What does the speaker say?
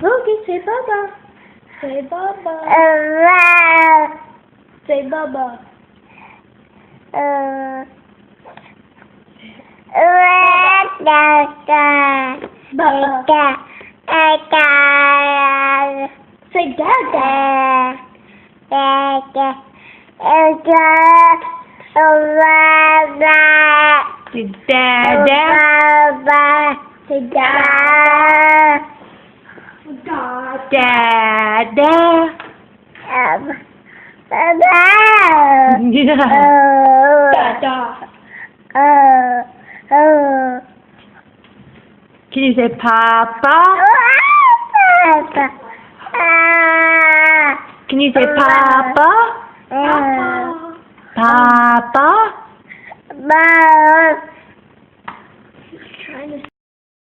Okay, say Baba. Say Baba. Say Baba. Baba. Say Dada. Say Dada. Say Dada. Dada. Yeah. Dada. Can you say Papa? Can you say Papa? Papa? Trying to